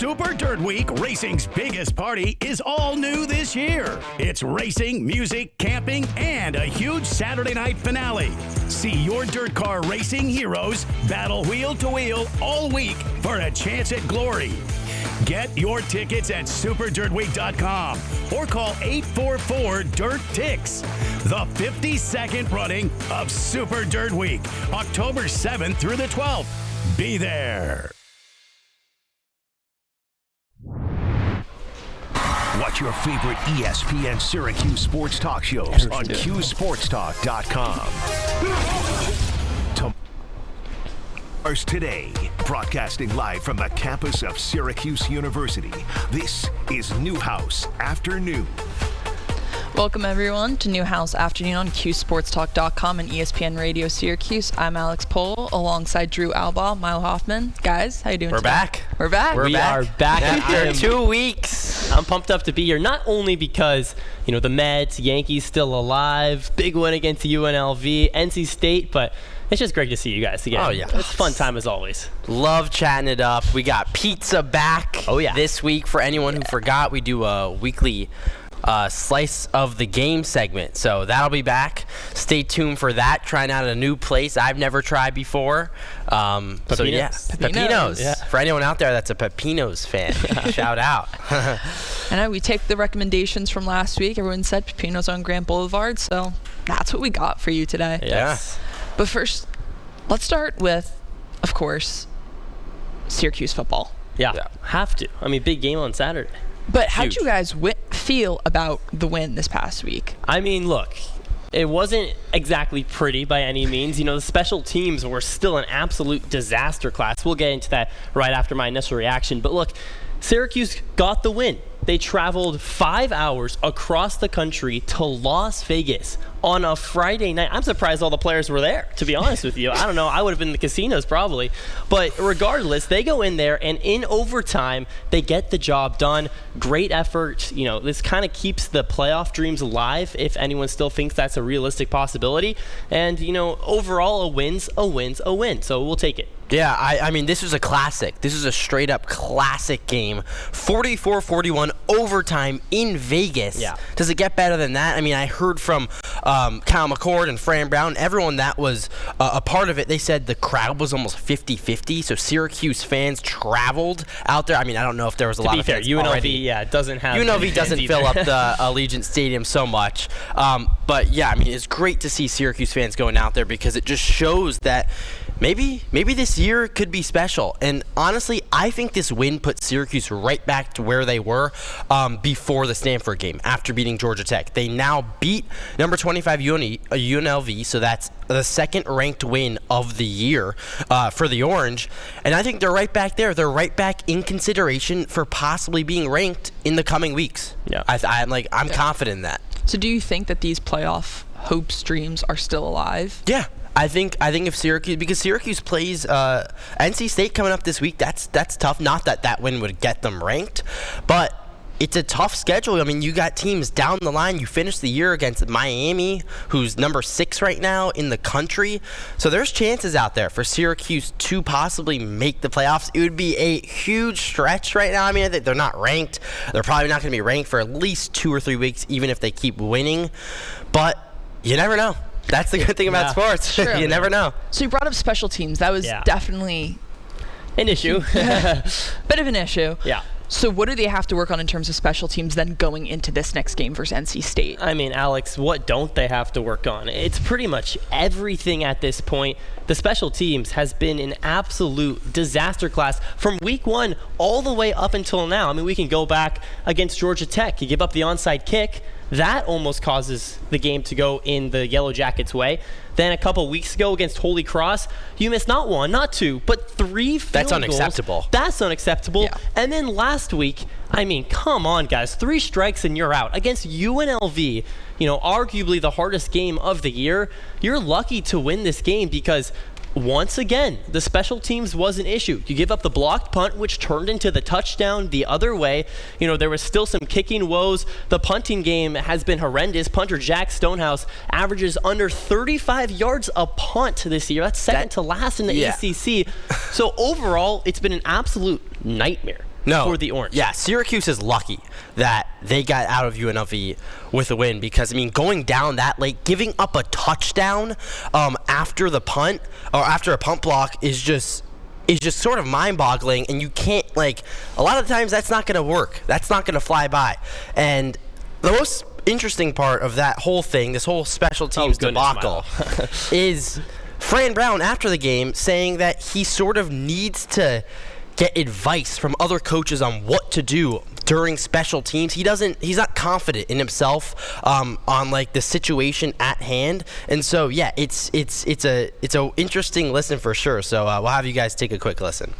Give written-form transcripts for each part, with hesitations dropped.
Super Dirt Week, racing's biggest party, is all new this year. It's racing, music, camping, and a huge Saturday night finale. See your dirt car racing heroes battle wheel to wheel all week for a chance at glory. Get your tickets at superdirtweek.com or call 844-DIRT-TICKS. The 52nd running of Super Dirt Week, October 7th through the 12th. Be there. Watch your favorite ESPN Syracuse sports talk shows on QSportsTalk.com. Tomorrow's Today, broadcasting live from the campus of Syracuse University. This is Newhouse Afternoon. Welcome, everyone, to Newhouse Afternoon on QSportsTalk.com and ESPN Radio Syracuse. I'm Alex Pohl, alongside Drew Albaugh, Milo Hoffman. Guys, how you doing today? We're back. We are back after 2 weeks. I'm pumped up to be here, not only because, the Mets, Yankees still alive, big win against UNLV, NC State, but it's just great to see you guys again. Oh, yeah. It's a fun time as always. Love chatting it up. We got pizza back this week. For anyone who forgot, we do a weekly slice of the game segment, so that'll be back. Stay tuned for that. Trying out a new place I've never tried before. Pepinos. Yeah. For anyone out there that's a Pepinos fan, shout out. I know we take the recommendations from last week. Everyone said Pepinos on Grant Boulevard, so that's what we got for you today. Yes. But first, let's start with, of course, Syracuse football. Yeah, have to. Big game on Saturday. But how'd you guys feel about the win this past week? Look, it wasn't exactly pretty by any means. The special teams were still an absolute disaster class. We'll get into that right after my initial reaction. But look, Syracuse got the win. They traveled 5 hours across the country to Las Vegas on a Friday night. I'm surprised all the players were there, to be honest with you. I don't know. I would have been in the casinos probably. But regardless, they go in there, and in overtime, they get the job done. Great effort. This kind of keeps the playoff dreams alive if anyone still thinks that's a realistic possibility. And, overall, a win's a win. So we'll take it. Yeah, this was a classic. This is a straight-up classic game. 44-41 overtime in Vegas. Yeah. Does it get better than that? I heard from Kyle McCord and Fran Brown, everyone that was a part of it, they said the crowd was almost 50-50, so Syracuse fans traveled out there. I don't know if there was a lot of fans UNLV, already. doesn't have UNLV doesn't fill up the Allegiant Stadium so much. But, it's great to see Syracuse fans going out there because it just shows that maybe this year could be special. And honestly, I think this win puts Syracuse right back to where they were before the Stanford game, after beating Georgia Tech. They now beat number 25 UNLV, so that's the second-ranked win of the year for the Orange. And I think they're right back there. They're right back in consideration for possibly being ranked in the coming weeks. Yeah. I'm confident in that. So do you think that these playoff hopes, dreams are still alive? Yeah. I think if Syracuse, because Syracuse plays NC State coming up this week, that's tough. Not that win would get them ranked, but it's a tough schedule. You got teams down the line. You finish the year against Miami, who's number 6 right now in the country. So there's chances out there for Syracuse to possibly make the playoffs. It would be a huge stretch right now. I think they're not ranked. They're probably not going to be ranked for at least 2 or 3 weeks, even if they keep winning. But you never know. That's the good thing about sports. Sure. You never know. So you brought up special teams. That was definitely an issue. Bit of an issue. Yeah. So what do they have to work on in terms of special teams then going into this next game versus NC State? Alex, what don't they have to work on? It's pretty much everything at this point. The special teams has been an absolute disaster class from week 1 all the way up until now. We can go back against Georgia Tech. You give up the onside kick. That almost causes the game to go in the Yellow Jackets' way. Then a couple weeks ago against Holy Cross, you missed not 1, not 2, but 3 field That's goals. unacceptable. That's unacceptable. Yeah. And then last week, come on, guys. 3 strikes and you're out. Against UNLV, arguably the hardest game of the year, you're lucky to win this game because once again, the special teams was an issue. You give up the blocked punt, which turned into the touchdown the other way. There was still some kicking woes. The punting game has been horrendous. Punter Jack Stonehouse averages under 35 yards a punt this year. That's second to last in the ACC. So overall, it's been an absolute nightmare for the Orange. Yeah, Syracuse is lucky that they got out of UNLV with a win because, I mean, going down that late, giving up a touchdown after the punt or after a punt block is just sort of mind-boggling, and you can't, like, a lot of the times that's not going to work. That's not going to fly by. And the most interesting part of that whole thing, this whole special teams debacle, is Fran Brown after the game saying that he sort of needs to get advice from other coaches on what to do during special teams. He's not confident in himself on like the situation at hand. And so yeah, it's a interesting listen for sure. So we'll have you guys take a quick listen.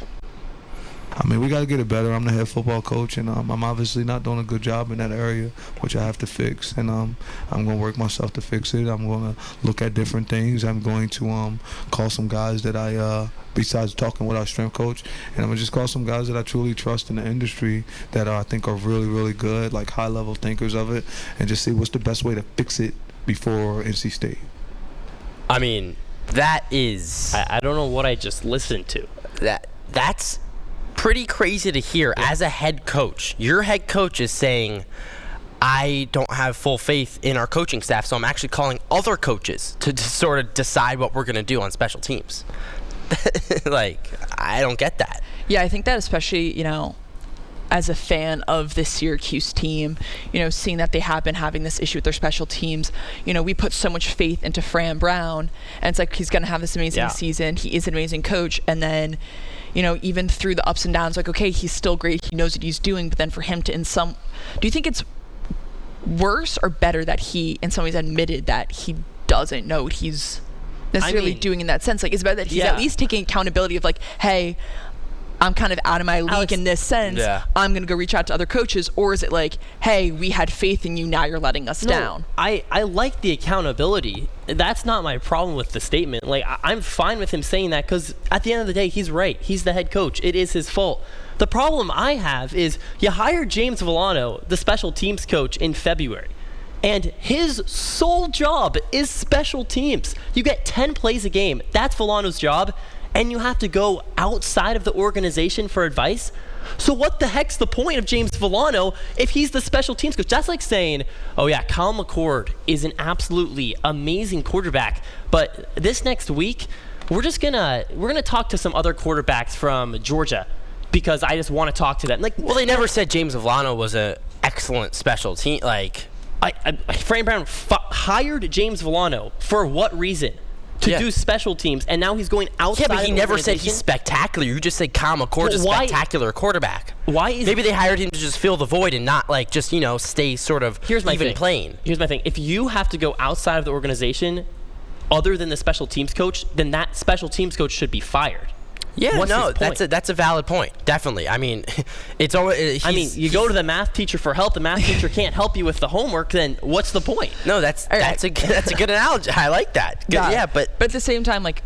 I mean, we got to get it better. I'm the head football coach, and I'm obviously not doing a good job in that area, which I have to fix. And I'm going to work myself to fix it. I'm going to look at different things. I'm going to call some guys that I, besides talking with our strength coach, and I'm going to just call some guys that I truly trust in the industry that I think are really, really good, like high-level thinkers of it, and just see what's the best way to fix it before NC State. I mean, that is... I don't know what I just listened to. That's pretty crazy to hear. As a head coach, your head coach is saying, I don't have full faith in our coaching staff, so I'm actually calling other coaches to sort of decide what we're going to do on special teams. Like, I don't get that. Yeah, I think that especially, as a fan of the Syracuse team, seeing that they have been having this issue with their special teams, we put so much faith into Fran Brown, and it's like he's going to have this amazing season. He is an amazing coach, and then even through the ups and downs, like, okay, he's still great. He knows what he's doing. But then for him to do you think it's worse or better that he in some ways admitted that he doesn't know what he's necessarily doing in that sense? Like, it's better that he's at least taking accountability of like, hey, I'm kind of out of my league in this sense. Yeah. I'm going to go reach out to other coaches. Or is it like, hey, we had faith in you, now you're letting us down? I like the accountability. That's not my problem with the statement. Like, I'm fine with him saying that because at the end of the day, he's right. He's the head coach. It is his fault. The problem I have is you hired James Villano, the special teams coach, in February. And his sole job is special teams. You get 10 plays a game. That's Villano's job. And you have to go outside of the organization for advice. So what the heck's the point of James Villano if he's the special teams coach? That's like saying, oh yeah, Kyle McCord is an absolutely amazing quarterback, but this next week we're gonna talk to some other quarterbacks from Georgia because I just want to talk to them. Like, well, they never said James Villano was an excellent special team. Like, Fran Brown hired James Villano for what reason? To do special teams, and now he's going outside. Yeah, but he never said he's spectacular. You just said Kyle McCord's a spectacular quarterback. Maybe they hired him to just fill the void and not like just stay sort of even playing. Here's my thing: if you have to go outside of the organization, other than the special teams coach, then that special teams coach should be fired. Yeah, that's a valid point. Definitely. I mean, it's always. You go to the math teacher for help. The math teacher can't help you with the homework. Then what's the point? No, that's a good analogy. I like that. Yeah, but at the same time, like,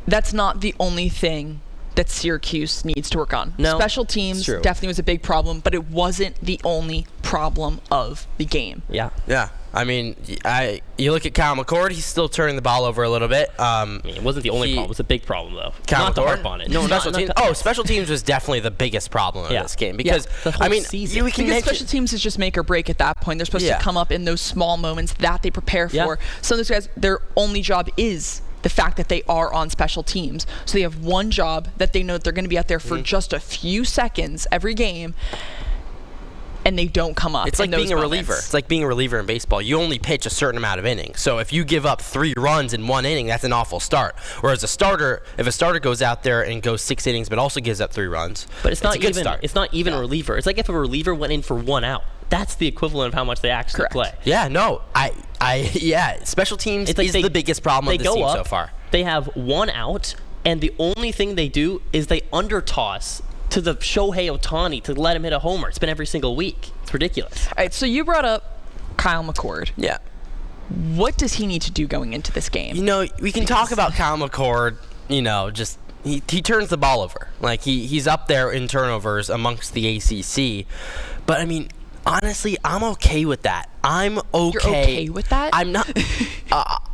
that's not the only thing that Syracuse needs to work on. No, special teams definitely was a big problem, but it wasn't the only problem of the game. Yeah. I mean, you look at Kyle McCord, he's still turning the ball over a little bit. It wasn't the only problem. It was a big problem, though. Not to harp on it. No, special teams was definitely the biggest problem in this game. Because, special teams is just make or break at that point. They're supposed to come up in those small moments that they prepare for. Some of those guys, their only job is the fact that they are on special teams. So they have one job that they know that they're going to be out there for just a few seconds every game, and they don't come up. It's like being a reliever. It's like being a reliever in baseball. You only pitch a certain amount of innings. So if you give up 3 runs in one inning, that's an awful start. Whereas if a starter goes out there and goes 6 innings but also gives up 3 runs, but it's not a good start. It's not even a reliever. It's like if a reliever went in for 1 out. That's the equivalent of how much they actually play. Yeah, no. Special teams is the biggest problem of this team so far. They have 1 out, and the only thing they do is they undertoss to the Shohei Ohtani to let him hit a homer. It's been every single week. It's ridiculous. All right, so you brought up Kyle McCord. Yeah. What does he need to do going into this game? We can talk about Kyle McCord, just he turns the ball over. Like, he's up there in turnovers amongst the ACC. But, I mean, honestly, I'm okay with that. I'm okay. You're okay with that? I'm not.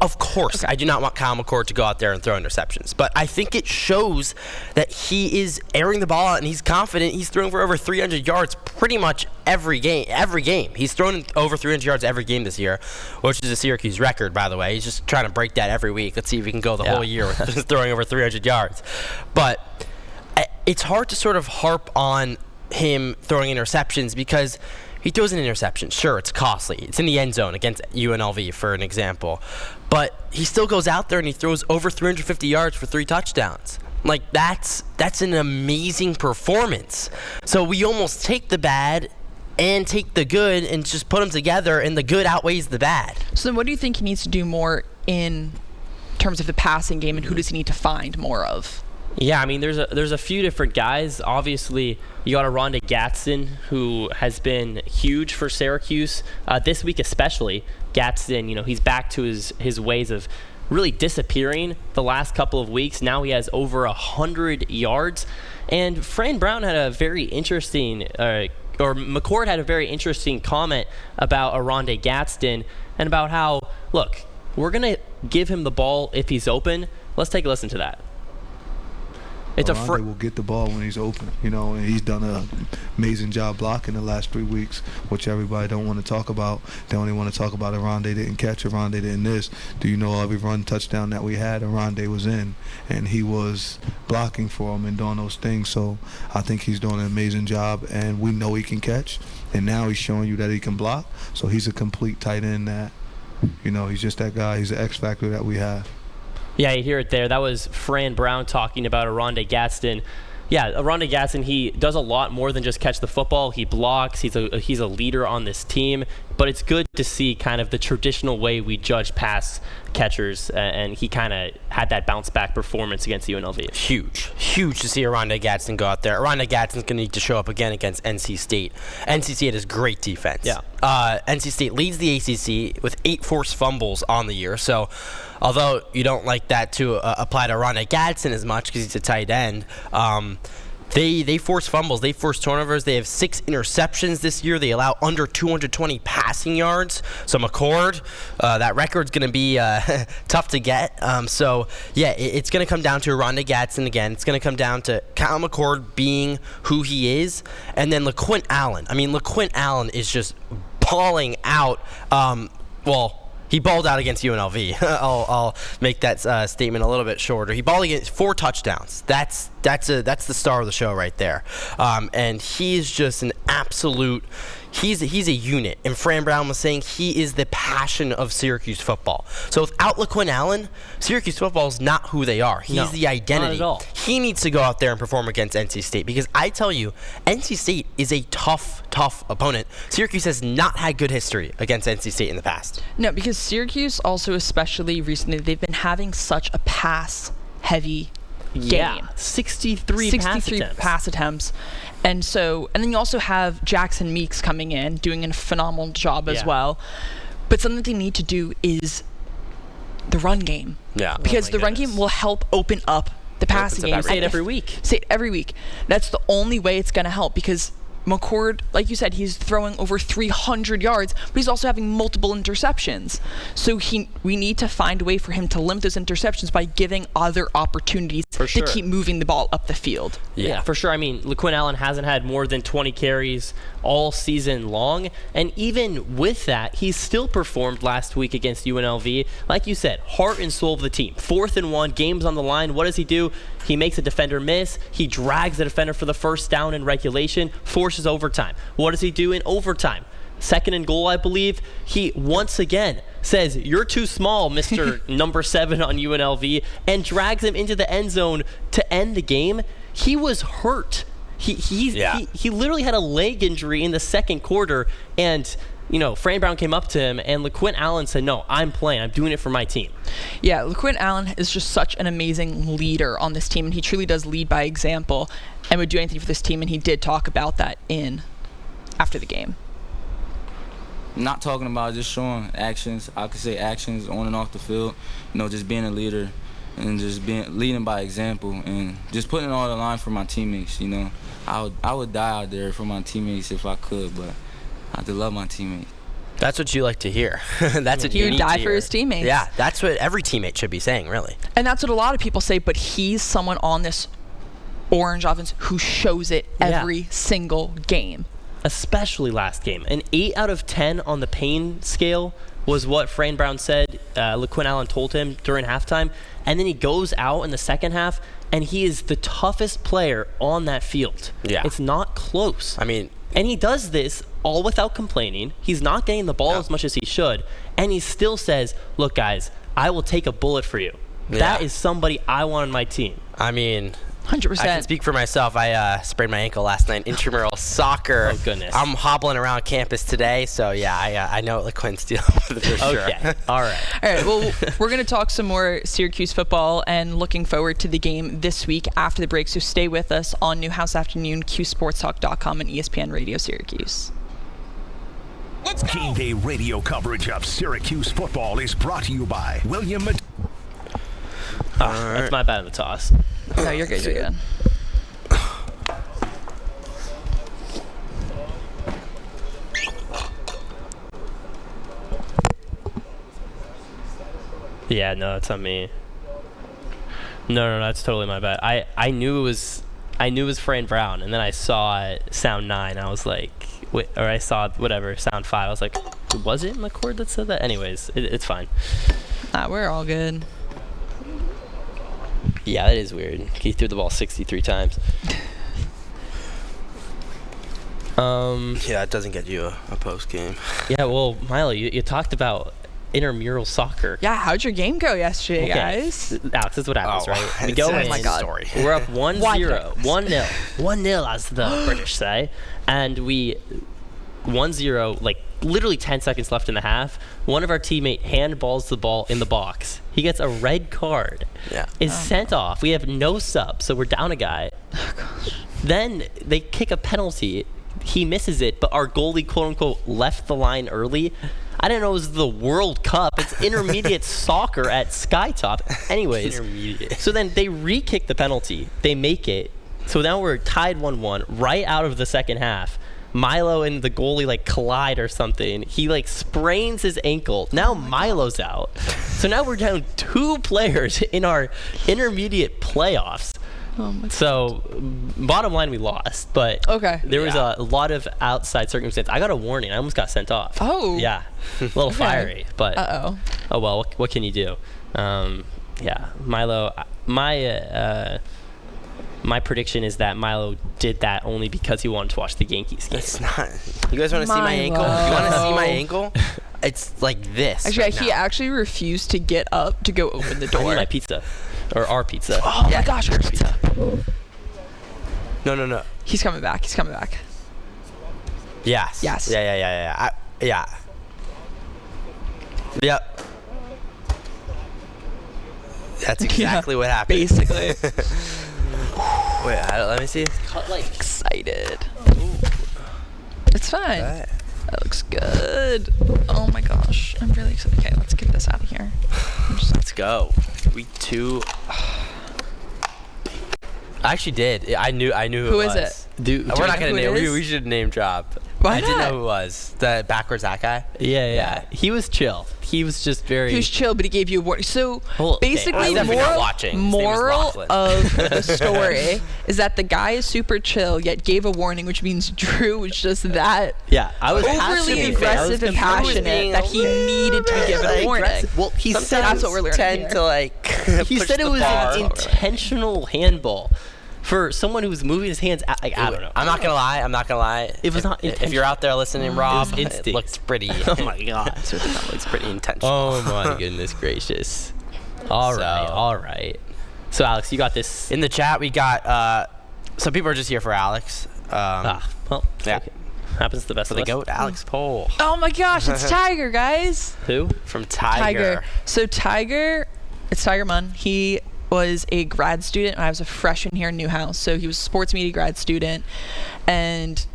Of course, I do not want Kyle McCord to go out there and throw interceptions, but I think it shows that he is airing the ball out and he's confident. He's throwing for over 300 yards pretty much every game. He's thrown over 300 yards every game this year, which is a Syracuse record, by the way. He's just trying to break that every week. Let's see if he can go the whole year with just throwing over 300 yards. But it's hard to sort of harp on him throwing interceptions because he throws an interception. Sure, it's costly. It's in the end zone against UNLV, for an example. But he still goes out there and he throws over 350 yards for 3 touchdowns. Like, that's an amazing performance. So we almost take the bad and take the good and just put them together, and the good outweighs the bad. So then what do you think he needs to do more in terms of the passing game, and who does he need to find more of? Yeah, I mean, there's a few different guys. Obviously, you got Rondé Gadsden, who has been huge for Syracuse this week, especially. Gadsden, he's back to his ways of really disappearing the last couple of weeks. Now he has over 100 yards, and Fran Brown had a very interesting, or McCord had a very interesting comment about Rondé Gadsden and about how, look, we're gonna give him the ball if he's open. Let's take a listen to that. Rondé will get the ball when he's open, and he's done an amazing job blocking the last 3 weeks, which everybody don't want to talk about. They only want to talk about Rondé didn't catch, Rondé didn't this. Do you know every run touchdown that we had, Rondé was in, and he was blocking for him and doing those things. So I think he's doing an amazing job, and we know he can catch, and now he's showing you that he can block. So he's a complete tight end that, he's just that guy. He's the X factor that we have. Yeah, you hear it there. That was Fran Brown talking about Rondé Gadsden. Yeah, Rondé Gadsden, he does a lot more than just catch the football. He blocks. He's a leader on this team. But it's good to see kind of the traditional way we judge pass catchers, and he kind of had that bounce-back performance against UNLV. Huge to see Rondé Gadsden go out there. Rondé Gadsden's going to need to show up again against NC State. NC State has great defense. Yeah. NC State leads the ACC with 8 forced fumbles on the year. So, although you don't like that to apply to Rondé Gadsden as much because he's a tight end, they force fumbles, they force turnovers. They have 6 interceptions this year. They allow under 220 passing yards. So McCord, that record's going to be tough to get. So yeah, it's going to come down to Rondé Gadsden again. It's going to come down to Kyle McCord being who he is, and then LaQuint Allen. I mean, LaQuint Allen is just balling out. He balled out against UNLV. I'll make that statement a little bit shorter. He balled against 4 touchdowns. That's the star of the show right there. And he is just an absolute. He's a unit. And Fran Brown was saying he is the passion of Syracuse football. So without LaQuint Allen, Syracuse football is not who they are. He's the identity. Not at all. He needs to go out there and perform against NC State, because I tell you, NC State is a tough opponent. Syracuse has not had good history against NC State in the past. No, because Syracuse also, especially recently, they've been having such a pass-heavy game. 63 pass attempts. And then you also have Jackson Meeks coming in, doing a phenomenal job as well. But something they need to do is the run game. Yeah. Because the run game will help open up the passing game. Say it every week. Say it every week. That's the only way it's going to help, because McCord, like you said, he's throwing over 300 yards, but he's also having multiple interceptions. So we need to find a way for him to limit those interceptions by giving other opportunities to keep moving the ball up the field. Yeah, for sure. I mean, LaQuint Allen hasn't had more than 20 carries all season long, and even with that, he still performed last week against UNLV. Like you said, heart and soul of the team. 4th and 1, games on the line. What does he do? He makes a defender miss. He drags the defender for the first down in regulation, forces overtime. What does he do in overtime? 2nd and goal, I believe. He once again says, "You're too small, Mr. number 7 on UNLV," and drags him into the end zone to end the game. He was hurt. He literally had a leg injury in the second quarter, and Fran Brown came up to him, and LaQuint Allen said, "No, I'm playing. I'm doing it for my team." Yeah, LaQuint Allen is just such an amazing leader on this team, and he truly does lead by example and would do anything for this team, and he did talk about that after the game. Not talking about just showing actions. I could say actions on and off the field. Just being a leader and just leading by example and just putting it on the line for my teammates. I would die out there for my teammates if I could, but I have to love my teammates. That's what you like to hear. That's what He you would need die to for hear. his teammates. Yeah, that's what every teammate should be saying, really. And that's what a lot of people say, but he's someone on this Orange offense who shows it every single game. Especially last game. An 8 out of 10 on the pain scale was what Fran Brown said LaQuinn Allen told him during halftime. And then he goes out in the second half, and he is the toughest player on that field. Yeah. It's not close. I mean, and he does this all without complaining. He's not getting the ball as much as he should. And he still says, look, guys, I will take a bullet for you. Yeah. That is somebody I want on my team. I mean, 100%. I can speak for myself. I sprained my ankle last night in intramural soccer. Oh, goodness. I'm hobbling around campus today, so yeah, I know what LaQuinn's dealing with for sure. Okay. All right. All right, well, we're going to talk some more Syracuse football and looking forward to the game this week after the break. So stay with us on Newhouse Afternoon, QSportsTalk.com, and ESPN Radio Syracuse. Game day radio coverage of Syracuse football is brought to you by William. That's my bad in the toss. No, you're good. You're good. Yeah, no, that's not me. No, that's totally my bad. I knew it was Fran Brown, and then I saw sound 9. I was like, wait, or I saw whatever sound 5. I was like, was it McCord that said that? Anyways, it's fine. We're all good. Yeah, that is weird. He threw the ball 63 times. Yeah, it doesn't get you a post game. Yeah, well, Milo, you talked about intramural soccer. Yeah, how'd your game go yesterday, guys? Alex, this is what happens, right? We it's go a in. nice story. We're up 1-0. Why 1-0. 1-0, as the British say. And we 1-0, like literally 10 seconds left in the half. One of our teammate handballs the ball in the box. He gets a red card. Yeah. Is sent off. We have no sub, so we're down a guy. Oh, gosh. Then they kick a penalty. He misses it, but our goalie, quote unquote, left the line early. I didn't know it was the World Cup. It's intermediate soccer at Skytop. Anyways, so then they re-kick the penalty. They make it. So now we're tied 1-1 right out of the second half. Milo and the goalie like collide or something. He like sprains his ankle. Now Milo's out. So now we're down 2 players in our intermediate playoffs. Oh my So, bottom line, we lost, but Okay. there was a lot of outside circumstance. I got a warning. I almost got sent off. Oh. Yeah. A little fiery, but Uh-oh. oh well, what can you do? Yeah, Milo, my prediction is that Milo did that only because he wanted to watch the Yankees game. It's not. You guys want to see my ankle? You want to see my ankle? It's like this. Actually, right he now. actually refused to get up to go open the I need door. my pizza, or our pizza. Oh my gosh, our pizza. No. He's coming back. He's coming back. Yes. Yes. Yeah. Yeah. Yep. That's exactly what happened. Basically. Wait, let me see. Cut like Excited. It's fine. Right. That looks good. Oh my gosh. I'm really excited. Okay, let's get this out of here. Let's go. Week 2. I actually did. I knew Who who it is was. it? Dude, We're not know gonna who it name. is? We should name drop. Why I didn't not? know who it was. The backwards that guy. yeah. He was chill. He was just very. He was chill, but he gave you a warning. So Well, okay, basically, I was definitely not watching. His name was moral Lachlan. of the story is that the guy is super chill, yet gave a warning, which means Drew was just that Yeah, I was overly passionate. aggressive and passionate that he needed to be given a warning. Well, he said That's what we're learning tend here. to like. he push said it the was bar. an intentional handball for someone who was moving his hands. I don't know. I'm not gonna lie. It was not If you're out there listening, Rob, was it instinct. looks pretty. Oh my god. It looks pretty intentional. Oh my goodness gracious. All right. So Alex, you got this. In the chat, we got some people are just here for Alex. Well, yeah. okay. Happens to the best For of the us. goat, Alex Pohl Oh my gosh, it's Tiger, guys. Who? from Tiger. So Tiger, it's Tiger Munn. He was a grad student when I was a freshman here in Newhouse. So he was a sports media grad student, and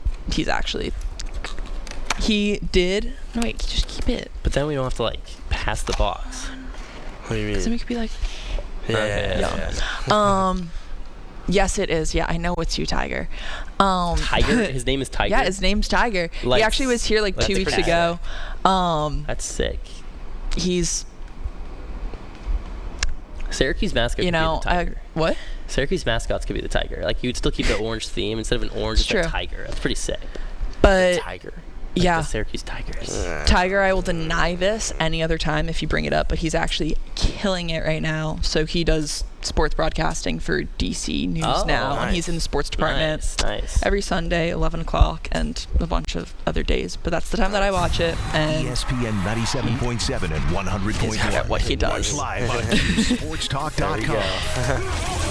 he did. No wait, just keep it. But then we don't have to like pass the box. What do you Because then mean? we could be like, Yeah. yes, it is. Yeah, I know it's you, Tiger. Tiger. His name is Tiger. Yeah, his name's Tiger. He Let's- actually was here like let's 2 weeks pretend. ago. That's sick. He's, Syracuse mascot could be the tiger. what? Syracuse mascots could be the tiger. Like, you'd still keep the orange theme. Instead of an orange, it's a tiger. That's pretty sick. But Tiger. Like yeah, the Syracuse Tigers. Tiger, I will deny this any other time if you bring it up, but he's actually killing it right now. So he does sports broadcasting for DC News now, and he's in the sports department Nice. every Sunday, 11 o'clock, and a bunch of other days. But that's the time that I watch it. And ESPN 97.7 and 100.1. what he does. Watch live on sportstalk.com.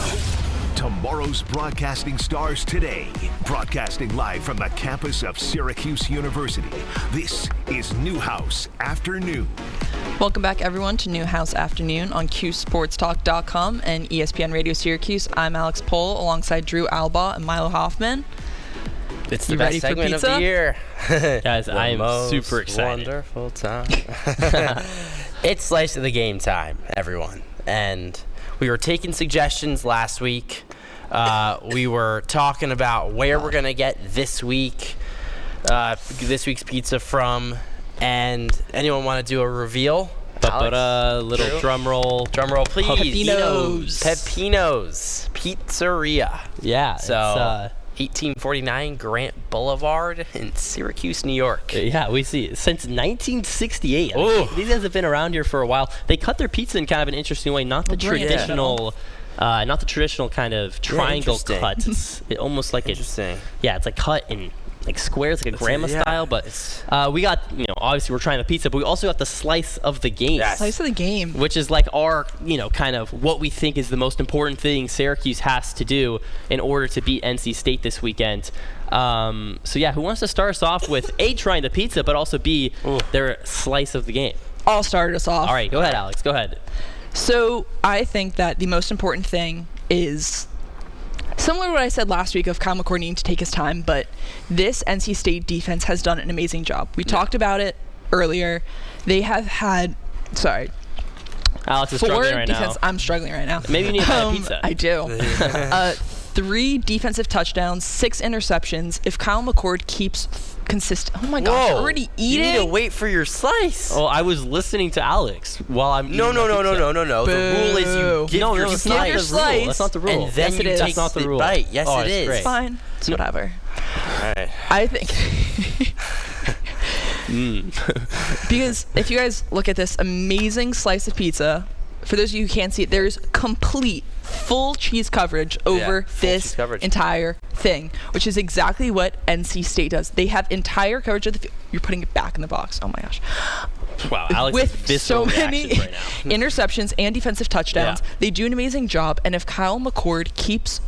Tomorrow's broadcasting stars today. Broadcasting live from the campus of Syracuse University. This is Newhouse Afternoon. Welcome back, everyone, to Newhouse Afternoon on QSportsTalk.com and ESPN Radio Syracuse. I'm Alex Pohl alongside Drew Albaugh and Milo Hoffman. It's the You best ready for segment of pizza? the year. Guys, I am super excited. Wonderful time. It's slice of the game time, everyone. And we were taking suggestions last week. We were talking about where we're going to get this week's pizza from. And anyone want to do a reveal? Little Drew? drum roll. Drum roll, please. Pepino's Pizzeria. Yeah. So, 1849 Grant Boulevard in Syracuse, New York. Yeah, we see since 1968. I Ooh. mean, these guys have been around here for a while. They cut their pizza in kind of an interesting way, not the bring it. traditional kind of triangle interesting. cut. It's almost like Interesting. it's like cut in like squares, like a grandma style. But we got, obviously we're trying the pizza, but we also got the slice of the game. Yes. Slice of the game. Which is like our, kind of what we think is the most important thing Syracuse has to do in order to beat NC State this weekend. Who wants to start us off with A, trying the pizza, but also B, their slice of the game? I'll start us off. All right, go ahead, Alex. Go ahead. So I think that the most important thing is similar to what I said last week of Kyle McCord needing to take his time, but this NC State defense has done an amazing job. We talked about it earlier. They have had, Alex is 4 struggling right defense. now. I'm struggling right now. Maybe you need to buy a pizza. I do. 3 defensive touchdowns, 6 interceptions. If Kyle McCord keeps consistent, oh my gosh, Whoa. already eating. You need to wait for your slice. Oh, I was listening to Alex while I'm No. eating my pizza. The rule is you give No, your it's slice. not your the rule. slice, That's not the rule. And then Yes, it you is. take That's not the rule. bite. Yes, Oh, it it's is. great. It's fine. It's whatever. All right. I think because if you guys look at this amazing slice of pizza, for those of you who can't see it, there's complete full cheese coverage over full this cheese coverage. entire thing, which is exactly what NC State does. They have entire coverage of the field. You're putting it back in the box. Oh my gosh. Wow, Alex has With so visceral many reactions right now. interceptions and defensive touchdowns, Yeah. they do an amazing job. And if Kyle McCord keeps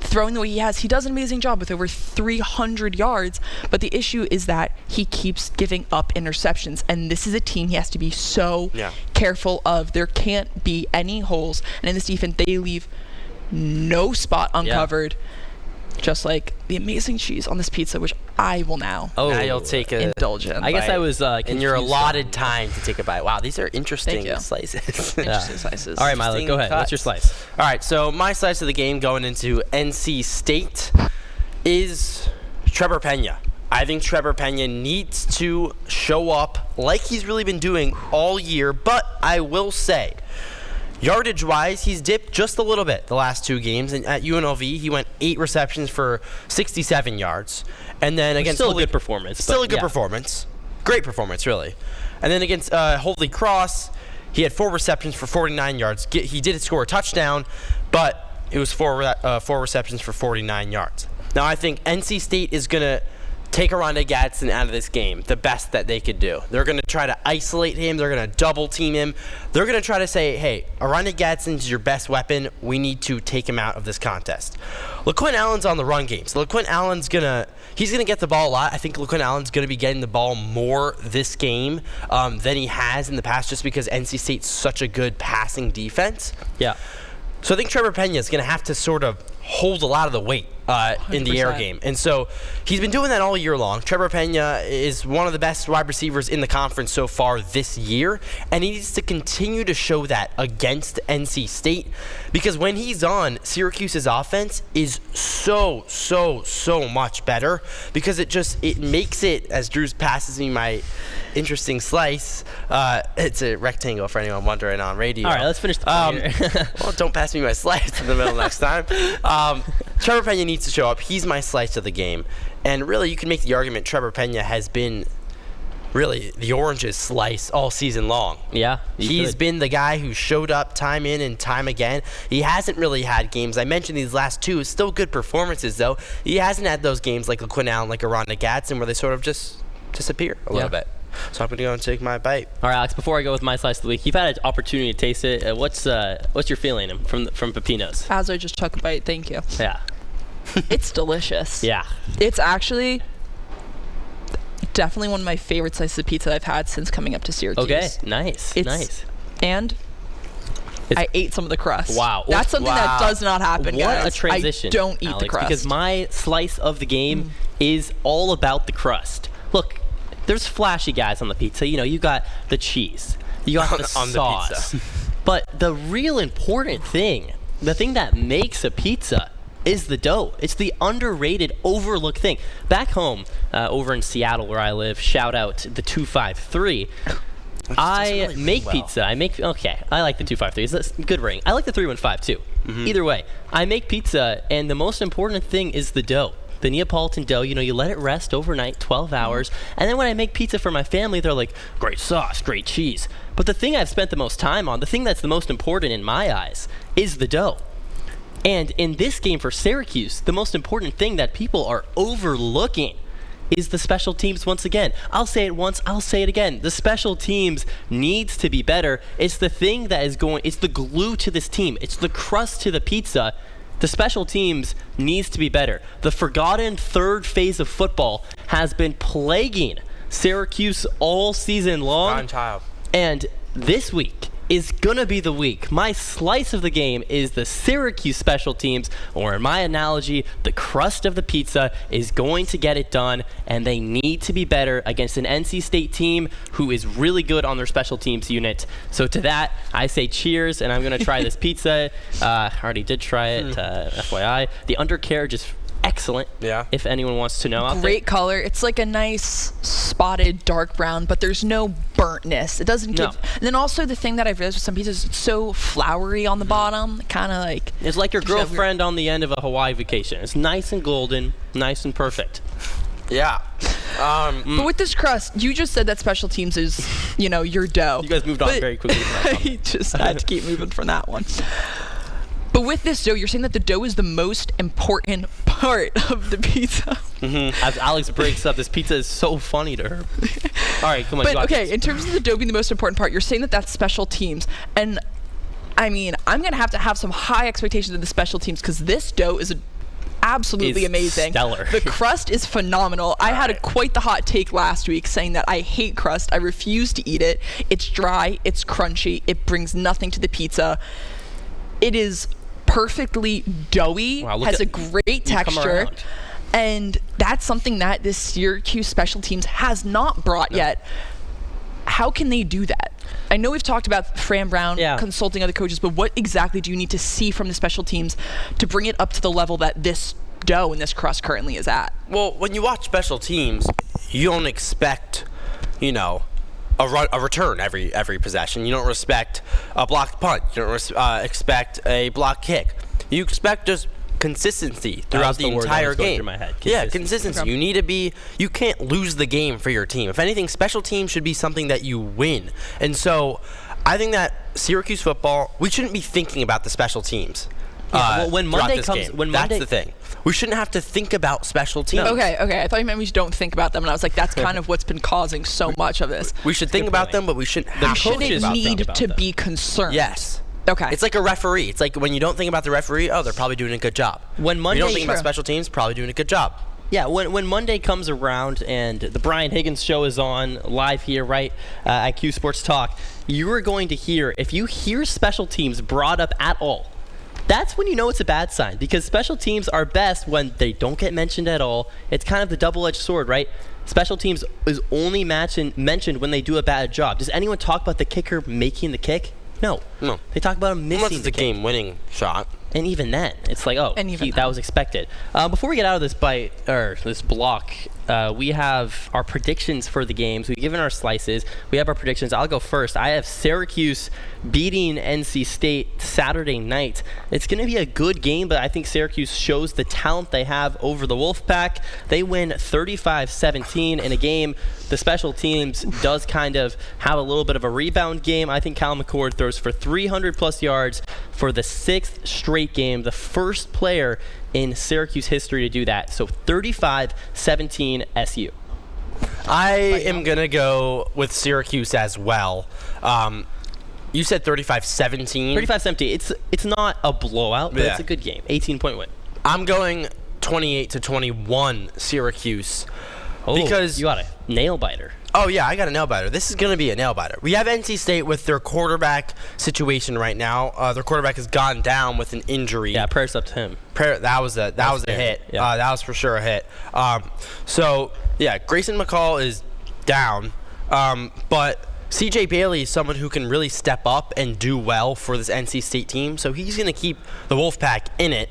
throwing the way he has, he does an amazing job with over 300 yards. But the issue is that he keeps giving up interceptions. And this is a team he has to be so careful of. There can't be any holes. And in this defense, they leave no spot uncovered. Just like the amazing cheese on this pizza, which I will now Now you'll take a indulge in. I guess I was in your confused allotted time to take a bite. Wow, these are interesting you. slices. Interesting slices. All right, Milo, Interesting go ahead. What's your cuts. slice? All right, so my slice of the game going into NC State is Trevor Pena. I think Trevor Pena needs to show up like he's really been doing all year, but I will say, yardage-wise, he's dipped just a little bit the last 2 games. And at UNLV, he went 8 receptions for 67 yards. And then against Still a good performance. Still but a good yeah. performance. Great performance, really. And then against Holy Cross, he had 4 receptions for 49 yards. He did score a touchdown, but it was 4 receptions for 49 yards. Now, I think NC State is going to take Aranda Gadsden out of this game, the best that they could do. They're going to try to isolate him. They're going to double team him. They're going to try to say, hey, Aranda Gadsden's your best weapon. We need to take him out of this contest. LaQuinn Allen's on the run game. So LaQuinn Allen's he's going to get the ball a lot. I think LaQuinn Allen's going to be getting the ball more this game than he has in the past just because NC State's such a good passing defense. Yeah. So I think Trevor Pena is going to have to sort of hold a lot of the weight in the air 100%. game. And so he's been doing that all year long. Trevor Pena is one of the best wide receivers in the conference so far this year, and he needs to continue to show that against NC State, because when he's on, Syracuse's offense is so much better, because it makes it, as Drew passes me my interesting slice, it's a rectangle for anyone wondering on radio. All right, let's finish the play here. Well, don't pass me my slice in the middle next time. Trevor Pena needs to show up. He's my slice of the game. And really, you can make the argument Trevor Pena has been really the Orange's slice all season long. Yeah, He's been the guy who showed up time in and time again. He hasn't really had games. I mentioned these last two. Still good performances, though. He hasn't had those games like LaQuinn Allen, like Aranda Gadsden, where they sort of just disappear a little bit. So I'm going to go and take my bite. All right, Alex, before I go with my slice of the week, you've had an opportunity to taste it. What's your feeling from Pepino's? As I just took a bite, thank you. Yeah. It's delicious. Yeah. It's actually definitely one of my favorite slices of pizza I've had since coming up to Syracuse. Okay, nice. And I ate some of the crust. Wow. That's something that does not happen, What guys. a transition. I don't eat Alex, the crust. because my slice of the game is all about the crust. Look, there's flashy guys on the pizza. You know, you got the cheese. You got the on the sauce. pizza. But the real important thing, the thing that makes a pizza, is the dough. It's the underrated, overlooked thing. Back home, over in Seattle where I live, shout out the 253. I make pizza. I like the 253. It's a good ring. I like the 315 too. Either way, I make pizza, and the most important thing is the dough. The Neapolitan dough, you let it rest overnight, 12 hours. And then when I make pizza for my family, they're like, great sauce, great cheese. But the thing I've spent the most time on, the thing that's the most important in my eyes, is the dough. And in this game for Syracuse, the most important thing that people are overlooking is the special teams once again. I'll say it once, I'll say it again. The special teams needs to be better. It's the thing that is it's the glue to this team. It's the crust to the pizza. The special teams needs to be better. The forgotten third phase of football has been plaguing Syracuse all season long. Fine child. And this week is going to be the week. My slice of the game is the Syracuse special teams, or in my analogy, the crust of the pizza is going to get it done, and they need to be better against an NC State team who is really good on their special teams unit. So to that, I say cheers, and I'm going to try this pizza. I already did try it, FYI. The undercarriage is excellent. Yeah. If anyone wants to know out there. Great color. It's like a nice spotted dark brown, but there's no burntness. It doesn't give. And then also the thing that I've realized with some pizzas, it's so flowery on the bottom, kind of like. It's like your girlfriend on the end of a Hawaii vacation. It's nice and golden, nice and perfect. Yeah. But with this crust, you just said that special teams is, your dough. You guys moved on very quickly. I just had to keep moving from that one. But with this dough, you're saying that the dough is the most important part of the pizza. As Alex breaks up, this pizza is so funny to her. All right, come on. But okay, in terms of the dough being the most important part, you're saying that that's special teams. And I mean, I'm going to have some high expectations of the special teams, because this dough is absolutely amazing. Stellar. The crust is phenomenal. I had quite the hot take last week saying that I hate crust. I refuse to eat it. It's dry. It's crunchy. It brings nothing to the pizza. It is perfectly doughy, has a great texture, and that's something that this Syracuse special teams has not brought yet. How can they do that? I know we've talked about Fran Brown consulting other coaches, but what exactly do you need to see from the special teams to bring it up to the level that this dough and this crust currently is at? Well, when you watch special teams, you don't expect, a return every possession. You don't respect a blocked punt. You don't expect a blocked kick. You expect just consistency throughout the entire game. Yeah, consistency. You can't lose the game for your team. If anything, special teams should be something that you win. And so I think that Syracuse football, we shouldn't be thinking about the special teams. When Monday comes, that's the thing. We shouldn't have to think about special teams. Okay. I thought you meant we don't think about them, and I was like, that's kind of what's been causing so much of this. We should think about them, but we shouldn't have to think about them. We shouldn't need to be concerned. Yes. Okay. It's like a referee. It's like when you don't think about the referee, they're probably doing a good job. When you don't think about special teams, probably doing a good job. Yeah, when Monday comes around and the Brian Higgins show is on live here, right, at Q Sports Talk, you are going to hear, if you hear special teams brought up at all, that's when you know it's a bad sign, because special teams are best when they don't get mentioned at all. It's kind of the double-edged sword, right? Special teams is only mentioned when they do a bad job. Does anyone talk about the kicker making the kick? No. They talk about him missing Unless it's a game-winning shot. And even then, it's like, that was expected. Before we get out of this this block, we have our predictions for the games. We've given our slices. We have our predictions. I'll go first. I have Syracuse beating NC State Saturday night. It's going to be a good game, but I think Syracuse shows the talent they have over the Wolfpack. They win 35-17 in a game. The special teams does kind of have a little bit of a rebound game. I think Cal McCord throws for 300-plus yards for the 6th straight game, the first player in Syracuse history to do that. So 35-17 SU. I am going to go with Syracuse as well. You said 35-17? 35-17. It's not a blowout, but it's a good game. 18-point win. I'm going 28-21 Syracuse. Because you got a nail biter. Oh, yeah, I got a nail biter. This is going to be a nail biter. We have NC State with their quarterback situation right now. Their quarterback has gone down with an injury. Yeah, prayers up to him. That was a hit. Yeah. That was for sure a hit. Grayson McCall is down. But CJ Bailey is someone who can really step up and do well for this NC State team. So he's going to keep the Wolfpack in it.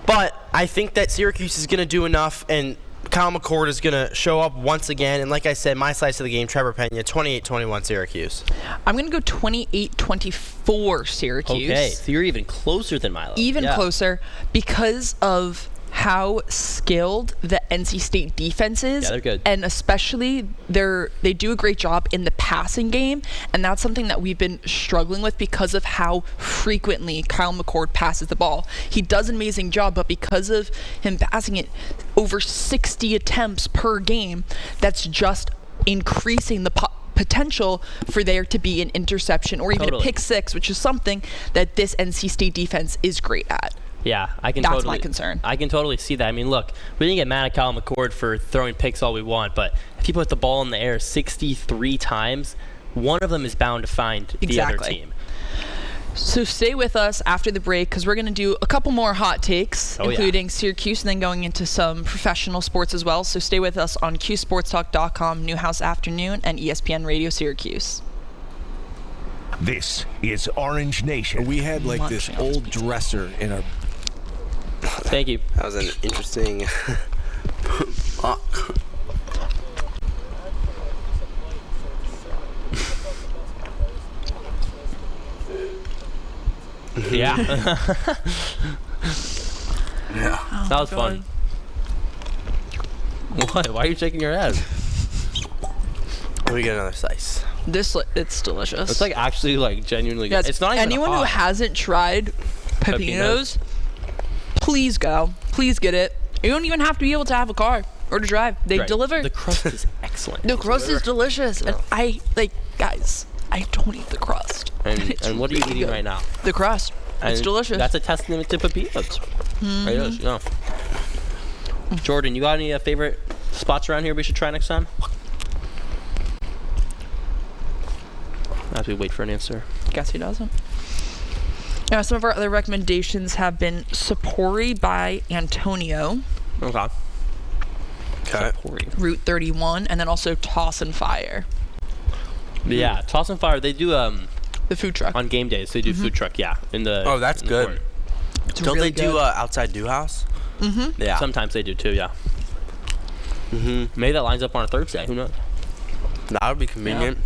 But I think that Syracuse is going to do enough, and Kyle McCord is going to show up once again. And like I said, my slice of the game, Trevor Pena, 28-21 Syracuse. I'm going to go 28-24 Syracuse. Okay, so you're even closer than Milo. Even closer because of how skilled the NC State defense is. Yeah, they're good. And especially they do a great job in the passing game, and that's something that we've been struggling with because of how frequently Kyle McCord passes the ball. He does an amazing job, but because of him passing it over 60 attempts per game, that's just increasing the potential for there to be an interception or even a pick six, which is something that this NC State defense is great at. Yeah, That's my concern. I can totally see that. I mean, look, we didn't get mad at Kyle McCord for throwing picks all we want, but if you put the ball in the air 63 times, one of them is bound to find the other team. So stay with us after the break, because we're going to do a couple more hot takes, including Syracuse, and then going into some professional sports as well. So stay with us on QSportsTalk.com, Newhouse Afternoon, and ESPN Radio Syracuse. This is Orange Nation. We had this old dresser in our... Thank you. That was an interesting... Yeah. Yeah. That was fun. What? Why are you shaking your head? Let me get another slice. It's delicious. It's actually genuinely good. Yes, it's not even anyone who hasn't tried pepinos, please go. Please get it. You don't even have to be able to have a car or to drive. They deliver. The crust is excellent. The crust is delicious. And guys, I don't eat the crust. And what are you eating right now? The crust. It's delicious. That's a testament to pepinos. Mm-hmm. It is, yeah. Jordan, you got any favorite spots around here we should try next time? As we wait for an answer. Guess he doesn't. Some of our other recommendations have been Sapori by Antonio. Okay. Route 31, and then also Toss and Fire. Yeah, Toss and Fire. They do the food truck on game days. They do food truck. Yeah, that's good. Don't really they do outside Newhouse? Mm-hmm. Yeah. Sometimes they do too. Yeah. Mm-hmm. Maybe that lines up on a Thursday. Who knows? That would be convenient. Yeah.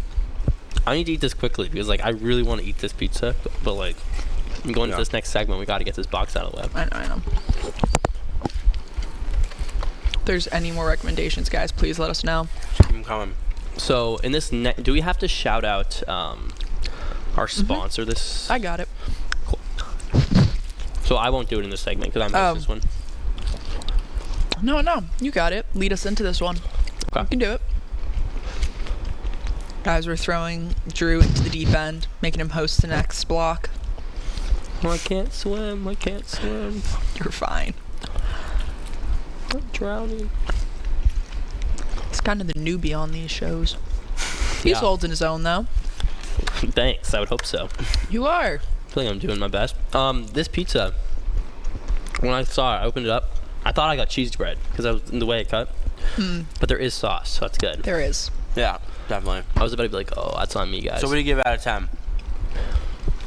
I need to eat this quickly because I really want to eat this pizza, but I'm going to this next segment. We got to get this box out of the way. I know. If there's any more recommendations, guys, please let us know. I'm coming. So in this, do we have to shout out our sponsor? This I got it. Cool. So I won't do it in this segment because I missed this one. No, you got it. Lead us into this one. Okay. You can do it. Guys, we're throwing Drew into the deep end, making him host the next block. I can't swim. You're fine. I'm drowning. He's kind of the newbie on these shows. He's holding his own, though. Thanks. I would hope so. You are. I feel like I'm doing my best. This pizza, when I saw it, I opened it up. I thought I got cheese bread because I was in the way it cut. But there is sauce, so that's good. There is. Yeah, definitely. I was about to be like, oh, that's on me, guys. So what do you give out of 10?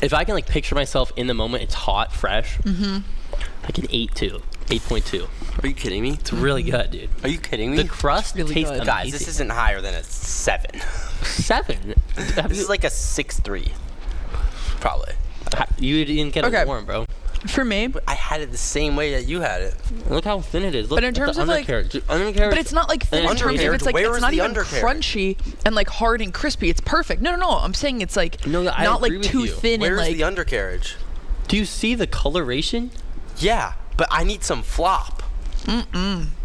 If I can like picture myself in the moment, it's hot, fresh. Like an 8.2. Are you kidding me? It's really good, dude. Are you kidding me? The crust really tastes good. amazing. Guys, this isn't higher than a 7. 7. This is like a 6.3. Probably. You didn't get Okay. it warm, bro. For me, I had it the same way that you had it. Look how thin it is. Look But in at terms the of, like- undercarriage. but it's not like thin in terms of undercarriage? it's like Where it's is not the even undercarriage? crunchy and like hard and crispy. It's perfect. No. I'm saying it's like No, I not agree like with too you. thin and Where's like the undercarriage? Do you see the coloration? Yeah, but I need some flop.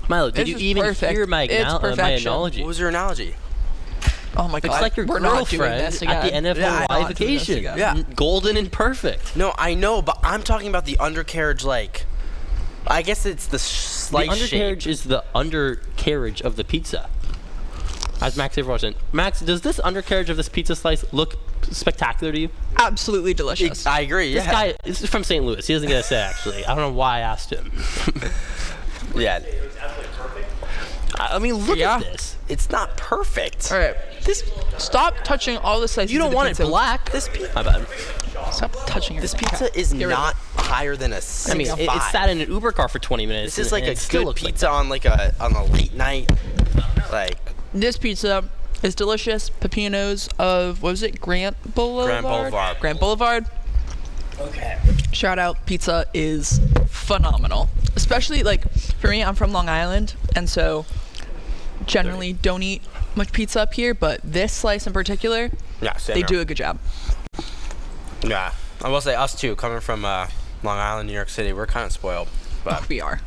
Milo, did This you is even perfect. hear my, It's my perfection. analogy? What was your analogy? oh my god. It's like your we're not doing girlfriend this at the again. end of Yeah, her I'm life not doing this vacation. again. Yeah. Golden and perfect. No, I know, but I'm talking about the undercarriage, like, I guess it's the The slice shape. undercarriage is the undercarriage of the pizza. As Max Averrosen. Max, does this undercarriage of this pizza slice look spectacular to you? Absolutely delicious. I agree, yeah. This guy is from St. Louis. He doesn't get a say, actually. I don't know why I asked him. Yeah. I mean, look Yeah. at this. It's not perfect. All right. Stop touching all the slices. You don't of the want pizza. it black. This My bad. Stop touching your This pizza is Get rid of not higher than a 6. I mean, it sat in an Uber car for 20 minutes. This is and like a it still good looks like pizza on a late night. Like This pizza is delicious. Pepinos of, what was it? Grant Boulevard? Grant Boulevard. Okay. Shout out. Pizza is phenomenal. Especially, like, for me, I'm from Long Island, and so generally don't eat much pizza up here, but this slice in particular, yeah, same they here. do a good job. Yeah, I will say us too, coming from Long Island, New York City, we're kind of spoiled. But We are.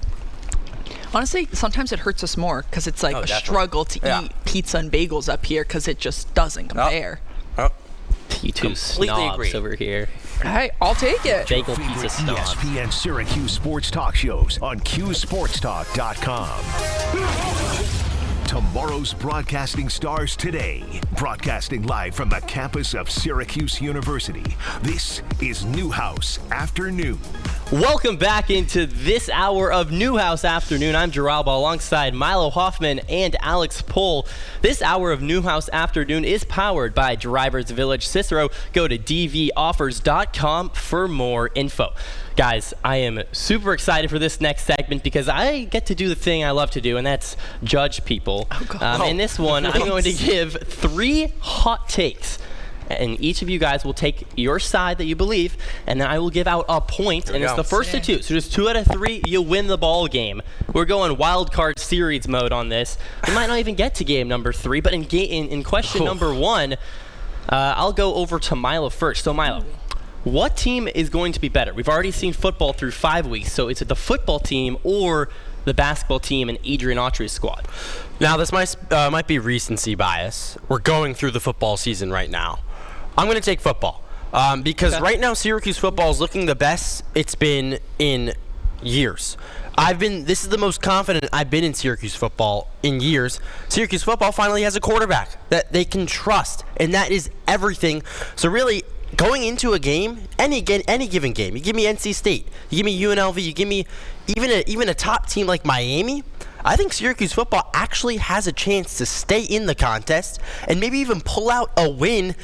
Honestly, sometimes it hurts us more because it's like Oh, a definitely. struggle to Yeah. eat pizza and bagels up here because it just doesn't compare. oh, You two Completely snobs agree. over here. Hey, I'll take it. Bagel Favorite pizza snobs. ESPN Syracuse sports talk shows on QSportsTalk.com. Tomorrow's broadcasting stars today. Broadcasting live from the campus of Syracuse University. This is Newhouse Afternoon. Welcome back into this hour of Newhouse Afternoon. I'm Geralba alongside Milo Hoffman and Alex Pohl. This hour of Newhouse Afternoon is powered by Drivers Village Cicero. Go to dvoffers.com for more info. Guys, I am super excited for this next segment because I get to do the thing I love to do, and that's judge people. In this one, I'm going to give 3 hot takes. And each of you guys will take your side that you believe, and then I will give out a point, and it's the first of 2. So just 2 out of 3, you win the ball game. We're going wild card series mode on this. We might not even get to game number 3, but in question number 1, I'll go over to Milo first. So Milo, what team is going to be better? We've already seen football through 5 weeks, so is it the football team or the basketball team and Adrian Autry's squad? Now this might be recency bias. We're going through the football season right now. I'm going to take football because right now Syracuse football is looking the best it's been in years. This is the most confident I've been in Syracuse football in years. Syracuse football finally has a quarterback that they can trust, and that is everything. So really, going into a game, any given game, you give me NC State, you give me UNLV, you give me even a top team like Miami, I think Syracuse football actually has a chance to stay in the contest and maybe even pull out a win.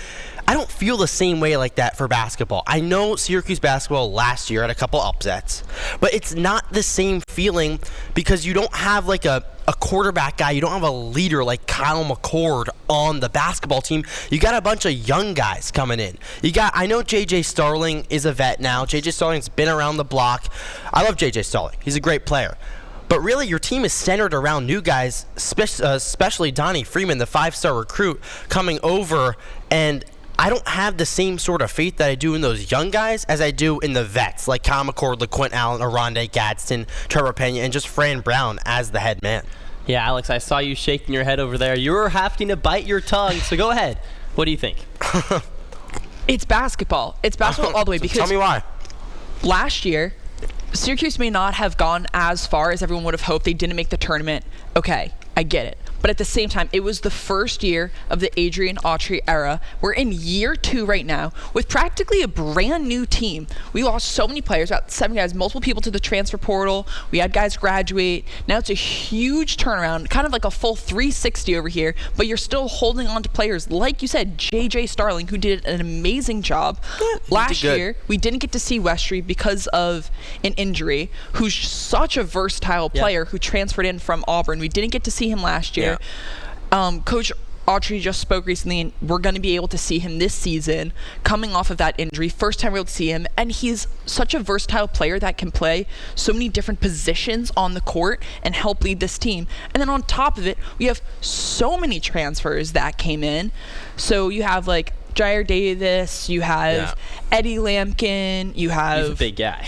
I don't feel the same way like that for basketball. I know Syracuse basketball last year had a couple upsets, but it's not the same feeling because you don't have like a quarterback guy. You don't have a leader like Kyle McCord on the basketball team. You got a bunch of young guys coming in. I know J.J. Starling is a vet now. J.J. Starling's been around the block. I love J.J. Starling. He's a great player. But really, your team is centered around new guys, especially Donnie Freeman, the 5-star recruit, coming over. And I don't have the same sort of faith that I do in those young guys as I do in the vets, like Kyle McCord, LaQuint Allen, Aronde Gadsden, Trevor Pena, and just Fran Brown as the head man. Yeah, Alex, I saw you shaking your head over there. You're having to bite your tongue, so go ahead. What do you think? It's basketball. It's basketball all the way because Tell me why. last year, Syracuse may not have gone as far as everyone would have hoped. They didn't make the tournament. Okay, I get it. But at the same time, it was the first year of the Adrian Autry era. We're in year 2 right now with practically a brand new team. We lost so many players, about 7 guys, multiple people to the transfer portal. We had guys graduate. Now it's a huge turnaround, kind of like a full 360 over here, but you're still holding on to players, like you said, J.J. Starling, who did an amazing job. Last year, we didn't get to see Westry because of an injury, who's such a versatile player who transferred in from Auburn. We didn't get to see him last year. Coach Autry just spoke recently, and we're going to be able to see him this season coming off of that injury. First time we're able to see him, and he's such a versatile player that can play so many different positions on the court and help lead this team. And then on top of it, we have so many transfers that came in. So you have like Jair Davis, you have Eddie Lampkin, you have... He's a big guy.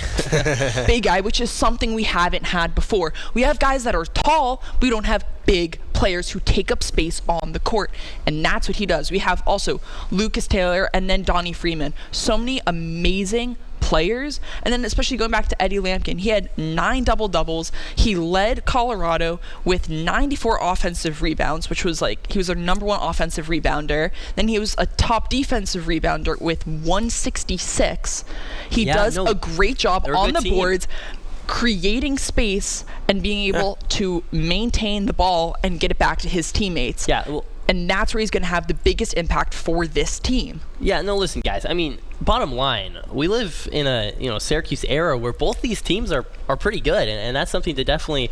big guy, which is something we haven't had before. We have guys that are tall, but we don't have big players who take up space on the court, and that's what he does. We have also Lucas Taylor and then Donnie Freeman. So many amazing players, and then especially going back to Eddie Lampkin, he had 9 double-doubles. He led Colorado with 94 offensive rebounds, which was like, he was their number 1 offensive rebounder. Then he was a top defensive rebounder with 166. He does a great job on the boards, creating space and being able to maintain the ball and get it back to his teammates. And that's where he's going to have the biggest impact for this team. Yeah, no, listen, guys. I mean, bottom line, we live in a Syracuse era where both these teams are pretty good, and that's something to definitely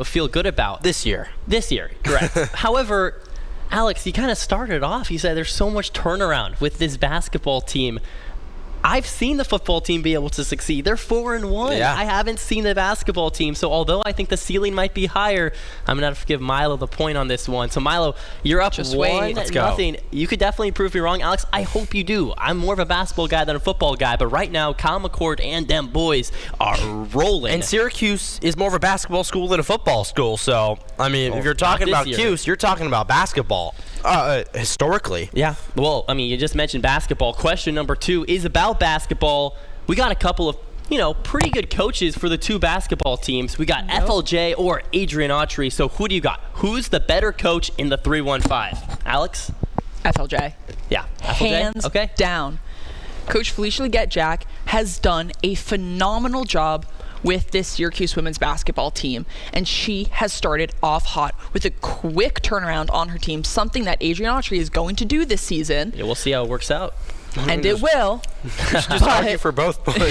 feel good about. This year, correct. However, Alex, you kind of started off. You said there's so much turnaround with this basketball team. I've seen the football team be able to succeed. They're 4-1. Yeah. I haven't seen the basketball team. So although I think the ceiling might be higher, I'm going to have to give Milo the point on this one. So Milo, you're up 1-0. You could definitely prove me wrong. Alex, I hope you do. I'm more of a basketball guy than a football guy. But right now, Kyle McCord and them boys are rolling. And Syracuse is more of a basketball school than a football school. So, I mean, if you're talking about Cuse, you're talking about basketball. Historically. Yeah. Well, I mean, you just mentioned basketball. Question number 2 is about basketball. We got a couple of, pretty good coaches for the 2 basketball teams. We got FLJ or Adrian Autry. So who do you got? Who's the better coach in the 3-1-5? Alex? FLJ. Yeah. FLJ? Hands down. Coach Felicia Leggett-Jack has done a phenomenal job with this Syracuse women's basketball team, and she has started off hot with a quick turnaround on her team, something that Adrian Autry is going to do this season. Yeah, we'll see how it works out. And it will. Just argue for both points.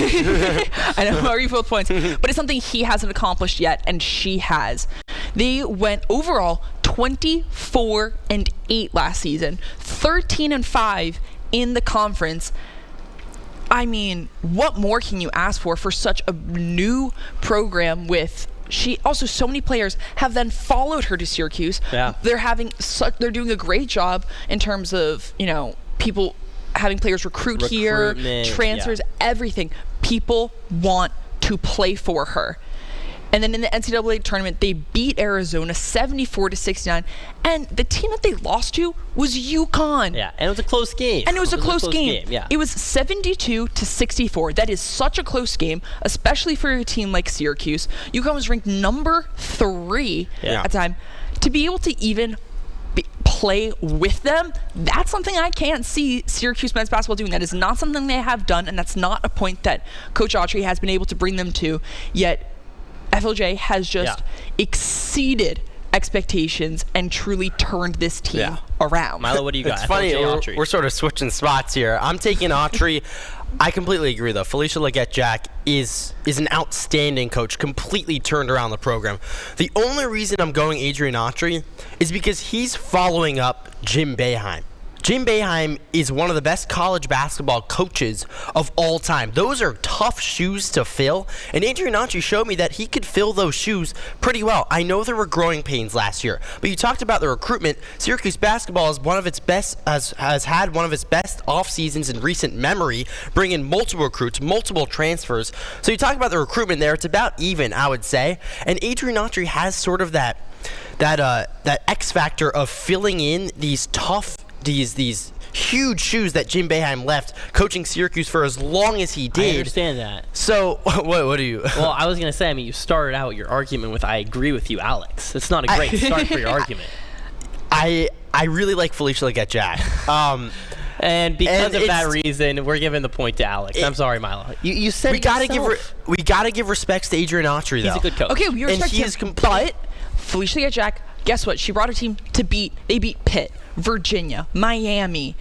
I know, argue for both points. But it's something he hasn't accomplished yet, and she has. They went overall 24-8 last season, 13-5 in the conference. I mean, what more can you ask for such a new program with so many players have then followed her to Syracuse. Yeah. They're doing a great job in terms of, people having players recruit here, transfers, everything. People want to play for her. And then in the NCAA tournament, they beat Arizona 74-69, and the team that they lost to was UConn. Yeah, and it was a close game. And it was a close game. Yeah. It was 72-64. That is such a close game, especially for a team like Syracuse. UConn was ranked number 3 at the time. To be able to even play with them, that's something I can't see Syracuse men's basketball doing. That is not something they have done, and that's not a point that Coach Autry has been able to bring them to yet. FLJ has just exceeded expectations and truly turned this team around. Milo, what do you got? It's funny, we're sort of switching spots here. I'm taking Autry. I completely agree, though. Felicia Leggett-Jack is an outstanding coach, completely turned around the program. The only reason I'm going Adrian Autry is because he's following up Jim Boeheim. Jim Boeheim is one of the best college basketball coaches of all time. Those are tough shoes to fill, and Adrian Autry showed me that he could fill those shoes pretty well. I know there were growing pains last year, but you talked about the recruitment. Syracuse basketball is one of its best, has had one of its best off seasons in recent memory, bringing multiple recruits, multiple transfers. So you talk about the recruitment there; it's about even, I would say. And Adrian Autry has sort of that X factor of filling in these tough. These huge shoes that Jim Boeheim left coaching Syracuse for as long as he did. I understand that. So, what do you... Well, I was going to say, you started out your argument with, I agree with you, Alex. It's not a great start for your argument. I really like Felicia Leggett-Jack. And because And of that reason, we're giving the point to Alex. I'm sorry, Milo. You said we gotta give respects to Adrian Autry, though. He's a good coach. Okay, we respect him, but Felicia Leggett-Jack, guess what? She brought a team to beat Pitt, Virginia, Miami,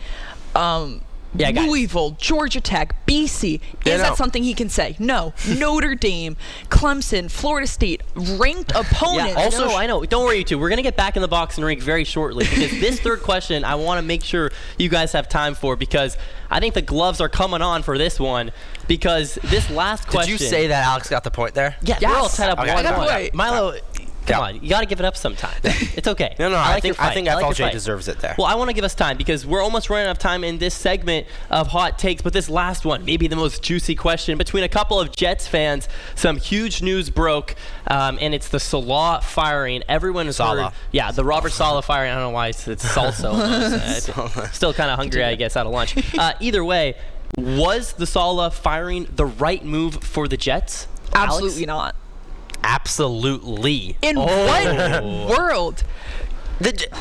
Louisville, Georgia Tech, BC. Is that something he can say? No. Notre Dame, Clemson, Florida State, ranked opponents. Yeah, also, I know. Don't worry, you two. We're going to get back in the box and rank very shortly because this third question I want to make sure you guys have time for because I think the gloves are coming on for this one because this last question. Did you say that Alex got the point there? Yeah, Yes. we're all set up. Okay. One That's point. right. Milo, come on. You got to give it up sometime. It's okay. No, I think FLJ deserves it there. Well, I want to give us time because we're almost running out of time in this segment of hot takes, but this last one, maybe the most juicy question between a couple of Jets fans. Some huge news broke, and it's the Salah firing. Everyone has heard. Yeah, the Robert Saleh firing. I don't know why it's salsa. almost. Still kind of hungry, I guess, out of lunch. Either way, was the Saleh firing the right move for the Jets? Absolutely not. Absolutely. In what world?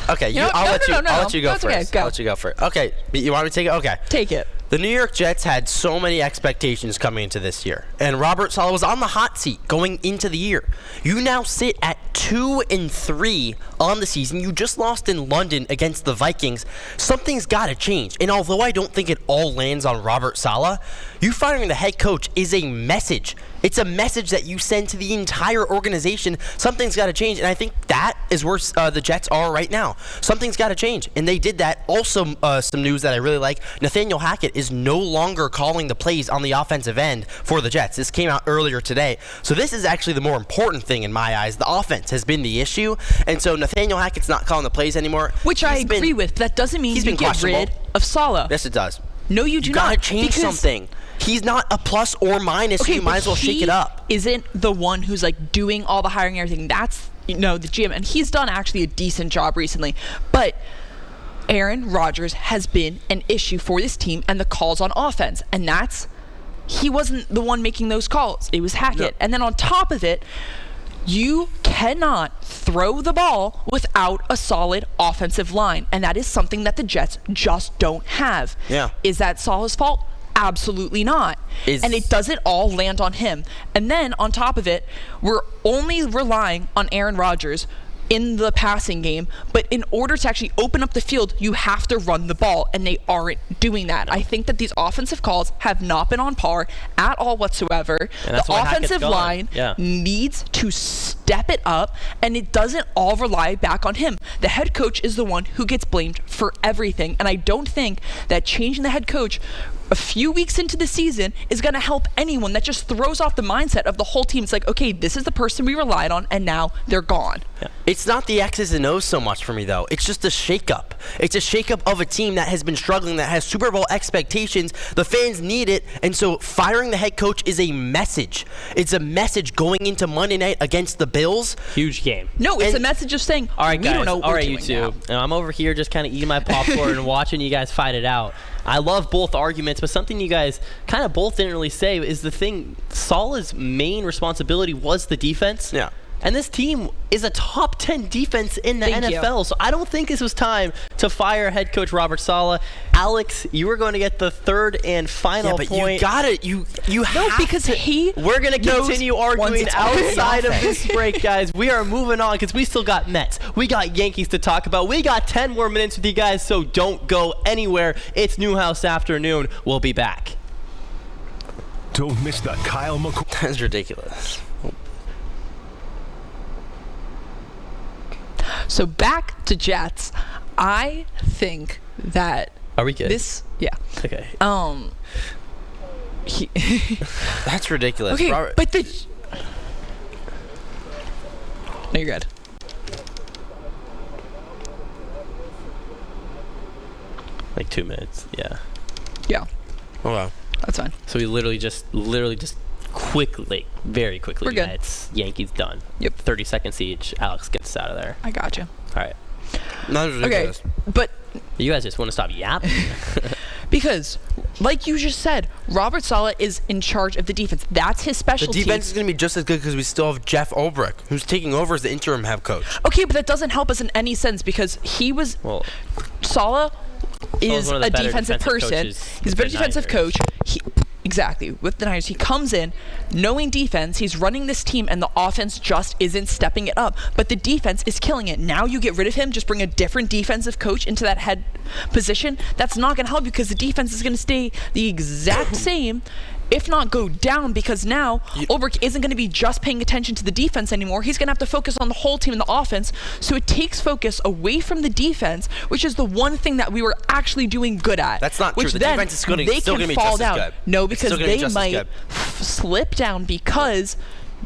Okay, I'll let you go first. I'll let you go first. Okay, you want me to take it? Okay. Take it. The New York Jets had so many expectations coming into this year, and Robert Saleh was on the hot seat going into the year. You now sit at 2-3 on the season. You just lost in London against the Vikings. Something's got to change. And although I don't think it all lands on Robert Saleh, you firing the head coach is a message. It's a message that you send to the entire organization. Something's got to change, and I think that is where the Jets are right now. Something's got to change, and they did that. Also, some news that I really like, Nathaniel Hackett is no longer calling the plays on the offensive end for the Jets. This came out earlier today. So this is actually the more important thing in my eyes. The offense has been the issue, and so Nathaniel Hackett's not calling the plays anymore. Which I agree with. That doesn't mean you get rid of Saleh. Yes, it does. No, you do not. not. You got to change something. He's not a plus or minus, so you might as well shake it up. Isn't the one who's like doing all the hiring and everything. That's, the GM. And he's done actually a decent job recently. But Aaron Rodgers has been an issue for this team and the calls on offense. And he wasn't the one making those calls. It was Hackett. Yep. And then on top of it, you cannot throw the ball without a solid offensive line. And that is something that the Jets just don't have. Yeah. Is that Saleh's fault? Absolutely not. And it doesn't all land on him. And then on top of it, we're only relying on Aaron Rodgers in the passing game, but in order to actually open up the field, you have to run the ball, and they aren't doing that. I think that these offensive calls have not been on par at all whatsoever. The offensive line needs to step it up, and it doesn't all rely back on him. The head coach is the one who gets blamed for everything, and I don't think that changing the head coach a few weeks into the season is going to help anyone. That just throws off the mindset of the whole team. It's like, okay, this is the person we relied on, and now they're gone. Yeah. It's not the X's and O's so much for me, though. It's just a shakeup. It's a shakeup of a team that has been struggling, that has Super Bowl expectations. The fans need it, and so firing the head coach is a message. It's a message going into Monday night against the Bills. Huge game. No, it's a message of saying, all right, guys, we don't know what we're doing you two. Now, I'm over here just kind of eating my popcorn and watching you guys fight it out. I love both arguments, but something you guys kind of both didn't really say is the thing. Saleh's main responsibility was the defense. Yeah. And this team is a top 10 defense in the NFL. So I don't think this was time to fire head coach Robert Saleh. Alex, you were going to get the third and final point. You got it. You have because to. We're going to continue arguing outside of this break, guys. We are moving on because we still got Mets. We got Yankees to talk about. We got 10 more minutes with you guys, so don't go anywhere. It's Newhouse Afternoon. We'll be back. Don't miss the Kyle McCoy. That's ridiculous. So back to Jets. I think that are we good? Okay. That's ridiculous. Okay, Robert. but no, you're good. Like 2 minutes. Yeah. Yeah. Oh wow. That's fine. So we literally just quickly, very quickly. We're good. It's Yankees done. Yep. 30 seconds each. Alex gets out of there. I got you. All right. Okay, but you guys just want to stop yapping. because like you just said, Robert Saleh is in charge of the defense. That's his The specialty. defense is going to be just as good because we still have Jeff Ulbrich, who's taking over as the interim head coach. Okay, but that doesn't help us in any sense because Saleh is one of the a better defensive person. coaches He's a with better the defensive Niners. coach. Exactly. With the Niners, he comes in knowing defense. He's running this team, and the offense just isn't stepping it up. But the defense is killing it. Now you get rid of him, just bring a different defensive coach into that head position. That's not going to help you because the defense is going to stay the exact same, if not go down, because now Ulbrich isn't going to be just paying attention to the defense anymore. He's going to have to focus on the whole team and the offense. So it takes focus away from the defense, which is the one thing that we were actually doing good at. That's not true. Which The then defense is still going to be fall just as down. good. No, It's because still gonna be they just as might good. slip down because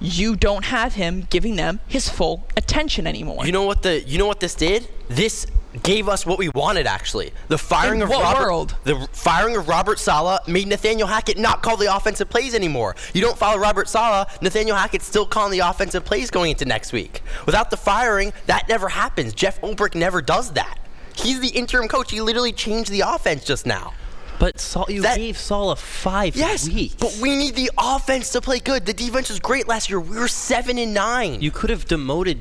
you don't have him giving them his full attention anymore. You know what this did? This gave us what we wanted, actually. The firing In of what Robert, world? The firing of Robert Saleh made Nathaniel Hackett not call the offensive plays anymore. You don't follow Robert Saleh, Nathaniel Hackett's still calling the offensive plays going into next week. Without the firing, that never happens. Jeff Ulbrich never does that. He's the interim coach. He literally changed the offense just now. But you gave Saleh 5 weeks. But we need the offense to play good. The defense was great last year. We were 7-9. You could have demoted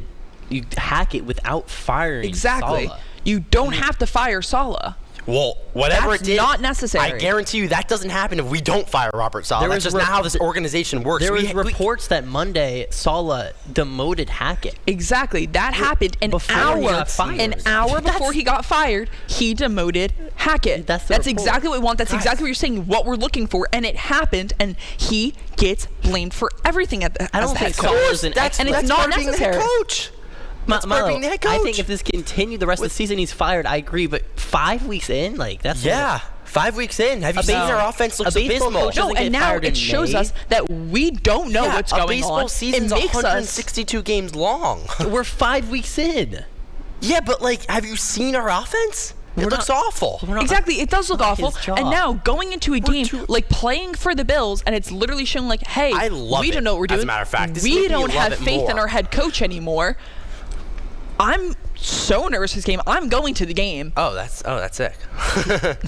Hackett without firing Exactly. Saleh. You don't have to fire Saleh. Well, whatever That's it did, not necessary. I guarantee you that doesn't happen if we don't fire Robert Saleh. That's just not how this organization works. There was reports that Monday Saleh demoted Hackett. Exactly. That happened an before hour. he got fired. An hour before he got fired, he demoted Hackett. That's exactly what we want. That's exactly what you're saying, what we're looking for. And it happened, and he gets blamed for everything as the head coach. And it's not necessary. Coach. Milo, being the head coach. I think if this continued the rest of the season, he's fired. I agree, but 5 weeks in, that's 5 weeks in. Have you seen our offense looks abysmal? No, and now it shows us that we don't know what's going on. A baseball season's 162 games long. We're 5 weeks in. Yeah, but have you seen our offense? It looks awful. Exactly, it does look awful. job. And now going into a game playing for the Bills, and it's literally showing I love we it, don't know what we're doing. as a matter of fact. This we makes me don't love have it faith in more. our head coach anymore. I'm so nervous for this game. I'm going to the game. Oh, that's sick.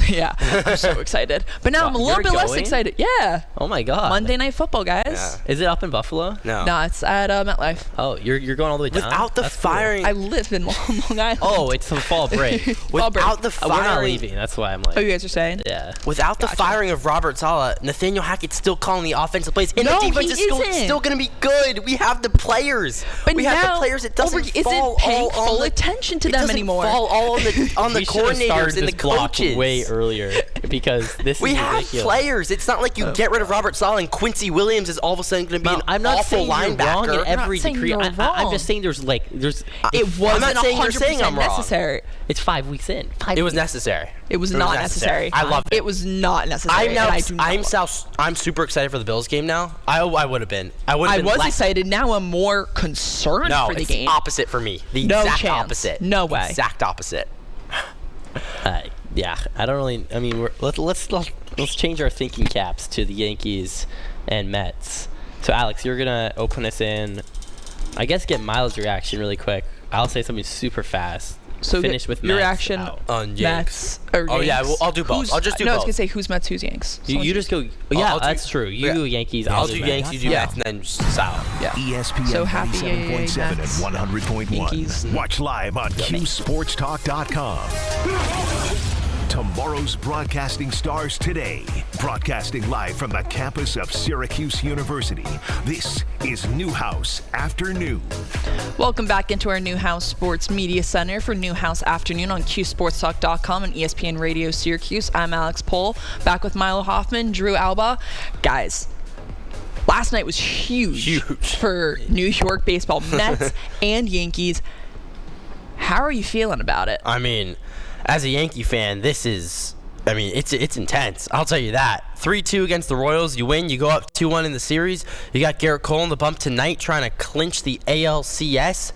Yeah, I'm so excited. But now I'm a little you're bit less going? excited. Yeah. Oh my God. Monday Night Football, guys. Yeah. Is it up in Buffalo? No. No, it's at MetLife. Oh, you're going all the way down? Without the That's cool. firing, I live in Long Island. Oh, it's some fall break. Fall break. without the We're not firing, leaving. That's why I'm like. Oh, you guys are saying? Yeah. without the firing of Robert Saleh, Nathaniel Hackett's still calling the offensive plays, and No, the defense he is isn't. still going to be good. We have the players. But we now, have the players. It doesn't Ulbrich fall isn't paying all on full the, attention to it them doesn't anymore. fall all on the We should have coordinators started and the this block coaches. way earlier because this We is have ridiculous. players. It's not like you get rid of Robert Saleh and Quincy Williams is all of a sudden going to be an I'm not awful saying you're wrong linebacker. in every not saying degree. you're I'm wrong. just saying there's It wasn't not saying you're 100% saying I'm wrong. necessary. it's 5 weeks in. It was necessary. It was not necessary. I love it. It was not necessary. I'm super excited for the Bills game now. I would have been. I I was less. excited. Now I'm more concerned No, for the it's game. the opposite for me. The No exact chance. opposite. No The way. Exact opposite. Yeah, I don't really. I mean, let's change our thinking caps to the Yankees and Mets. So Alex, you're gonna open us in. I guess get Miles' reaction really quick. I'll say something super fast. So finish with your Mets reaction out. On Mets Yanks. or Oh, yeah, Yanks? well, I'll do both. I'll just do I was both. gonna say who's Mets, who's Yanks. You just go. Yeah, I'll do- that's true. You yeah. do Yankees. I'll I'll do Mets. Yanks, you do Yeah. Mets, and then Sal. Yeah. ESPN So happy 97.7 Mets, and 100.1. Yankees. Watch live on QSportsTalk.com. Tomorrow's broadcasting stars today. Broadcasting live from the campus of Syracuse University. This is Newhouse Afternoon. Welcome back into our Newhouse Sports Media Center for Newhouse Afternoon on QSportsTalk.com and ESPN Radio Syracuse. I'm Alex Pohl, back with Milo Hoffman, Drew Alba. Guys, last night was huge for New York baseball, Mets and Yankees. How are you feeling about it? I mean, as a Yankee fan, this is, it's intense. I'll tell you that. 3-2 against the Royals. You win. You go up 2-1 in the series. You got Garrett Cole on the bump tonight trying to clinch the ALCS.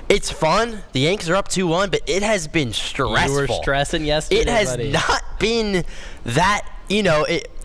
It's fun. The Yankees are up 2-1, but it has been stressful. You were stressing yesterday, It has buddy. not been that,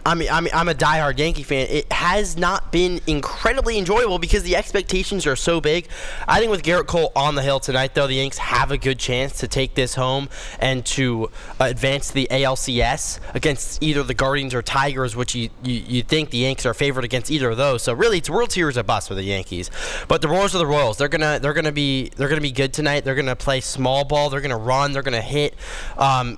I'm a diehard Yankee fan. It has not been incredibly enjoyable because the expectations are so big. I think with Garrett Cole on the hill tonight, though, the Yanks have a good chance to take this home and to advance to the ALCS against either the Guardians or Tigers, which you think the Yanks are favored against either of those. So really, it's World Series or bust for the Yankees. But the Royals are the Royals. They're gonna be good tonight. They're gonna play small ball. They're gonna run. They're gonna hit.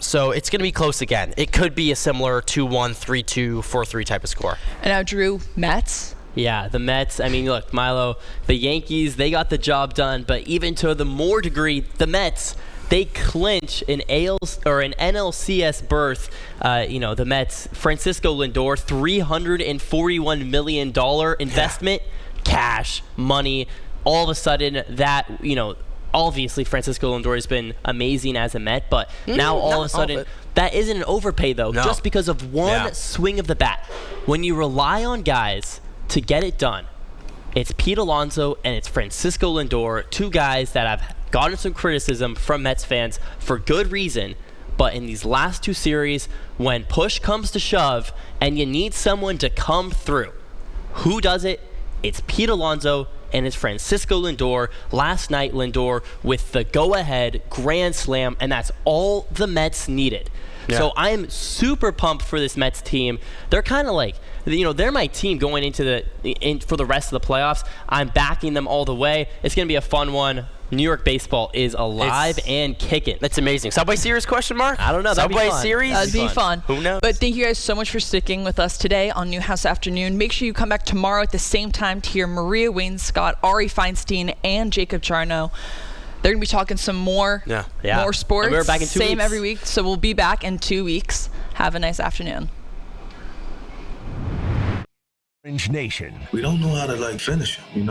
So it's gonna be close again. It could be a similar 2-1, 3-2, 4-3 type of score. And now, Drew, Mets. Yeah, the Mets. I mean, look, Milo, the Yankees, they got the job done, but even to the more degree, the Mets, they clinch an NLCS berth. The Mets, Francisco Lindor, $341 million investment, cash, money. All of a sudden, that, obviously Francisco Lindor has been amazing as a Met, but now all of a sudden, that isn't an overpay, though, just because of one swing of the bat. When you rely on guys to get it done, it's Pete Alonso and it's Francisco Lindor, two guys that have gotten some criticism from Mets fans for good reason, but in these last two series, when push comes to shove and you need someone to come through, who does it? It's Pete Alonso and it's Francisco Lindor. Last night, Lindor with the go-ahead grand slam, and that's all the Mets needed. Yeah. So I'm super pumped for this Mets team. They're kind of like, they're my team going into for the rest of the playoffs. I'm backing them all the way. It's going to be a fun one. New York baseball is alive and kicking. That's amazing. Subway Series, question mark? I don't know. Subway Series? That'd be fun. Who knows? But thank you guys so much for sticking with us today on Newhouse Afternoon. Make sure you come back tomorrow at the same time to hear Maria Wainscott, Ari Feinstein, and Jacob Charno. They're going to be talking some more sports. And we're back in 2 weeks. Same every week. So we'll be back in 2 weeks. Have a nice afternoon. Orange Nation. We don't know how to finish them.